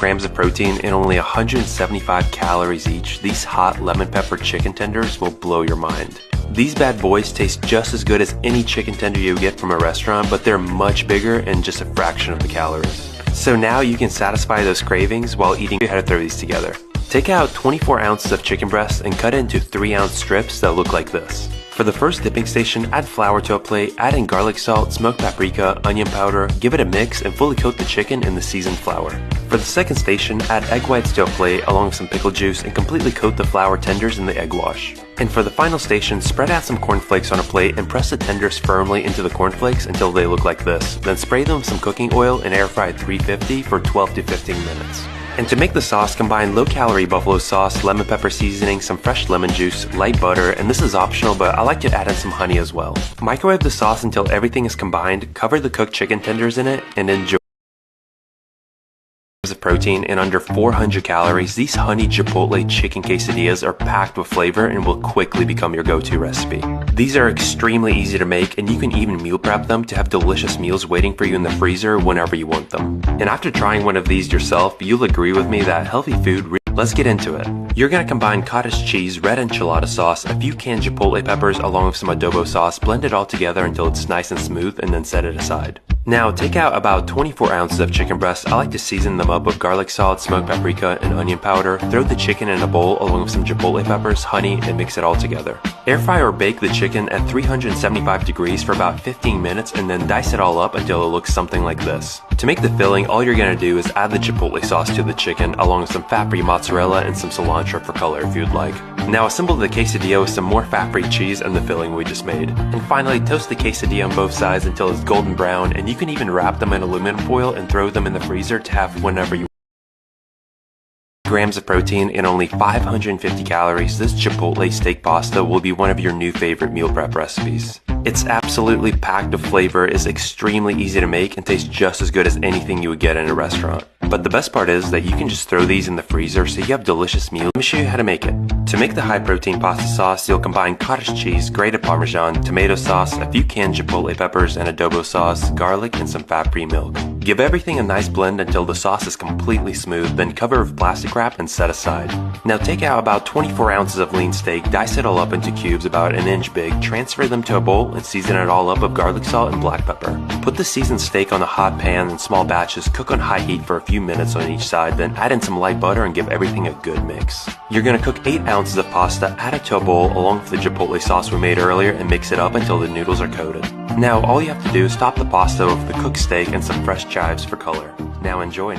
grams of protein and only 175 calories each, these hot lemon pepper chicken tenders will blow your mind. These bad boys taste just as good as any chicken tender you get from a restaurant, but they're much bigger and just a fraction of the calories. So now you can satisfy those cravings while eating. How to throw these together. Take out 24 ounces of chicken breast and cut it into 3-ounce strips that look like this. For the first dipping station, add flour to a plate, add in garlic salt, smoked paprika, onion powder, give it a mix, and fully coat the chicken in the seasoned flour. For the second station, add egg whites to a plate along with some pickle juice and completely coat the flour tenders in the egg wash. And for the final station, spread out some cornflakes on a plate and press the tenders firmly into the cornflakes until they look like this. Then spray them with some cooking oil and air fry at 350 for 12 to 15 minutes. And to make the sauce, combine low-calorie buffalo sauce, lemon pepper seasoning, some fresh lemon juice, light butter, and this is optional, but I like to add in some honey as well. Microwave the sauce until everything is combined, cover the cooked chicken tenders in it, and enjoy. Of protein and under 400 calories, these honey chipotle chicken quesadillas are packed with flavor and will quickly become your go-to recipe. These are extremely easy to make, and you can even meal prep them to have delicious meals waiting for you in the freezer whenever you want them. And after trying one of these yourself, you'll agree with me that healthy food. Let's get into it. You're gonna combine cottage cheese, red enchilada sauce, a few canned chipotle peppers along with some adobo sauce, blend it all together until it's nice and smooth, and then set it aside. Now take out about 24 ounces of chicken breast. I like to season them up with garlic salt, smoked paprika, and onion powder. Throw the chicken in a bowl along with some chipotle peppers, honey, and mix it all together. Air fry or bake the chicken at 375 degrees for about 15 minutes and then dice it all up until it looks something like this. To make the filling, all you're gonna do is add the chipotle sauce to the chicken along with some fat-free mozzarella and some cilantro for color if you'd like. Now assemble the quesadilla with some more fat-free cheese and the filling we just made. And finally, toast the quesadilla on both sides until it's golden brown, and you can even wrap them in aluminum foil and throw them in the freezer to have whenever you want. Grams of protein and only 550 calories, this chipotle steak pasta will be one of your new favorite meal prep recipes. It's absolutely packed with flavor, is extremely easy to make, and tastes just as good as anything you would get in a restaurant. But the best part is that you can just throw these in the freezer so you have delicious meals. Let me show you how to make it. To make the high protein pasta sauce, you'll combine cottage cheese, grated parmesan, tomato sauce, a few canned chipotle peppers and adobo sauce, garlic, and some fat-free milk. Give everything a nice blend until the sauce is completely smooth, then cover with plastic wrap and set aside. Now take out about 24 ounces of lean steak, dice it all up into cubes about an inch big, transfer them to a bowl and season it all up with garlic salt and black pepper. Put the seasoned steak on a hot pan in small batches, cook on high heat for a few minutes on each side, then add in some light butter and give everything a good mix. You're gonna cook 8 ounces of pasta, add it to a bowl along with the chipotle sauce we made earlier and mix it up until the noodles are coated. Now all you have to do is top the pasta with the cooked steak and some fresh chives for color. Now enjoy.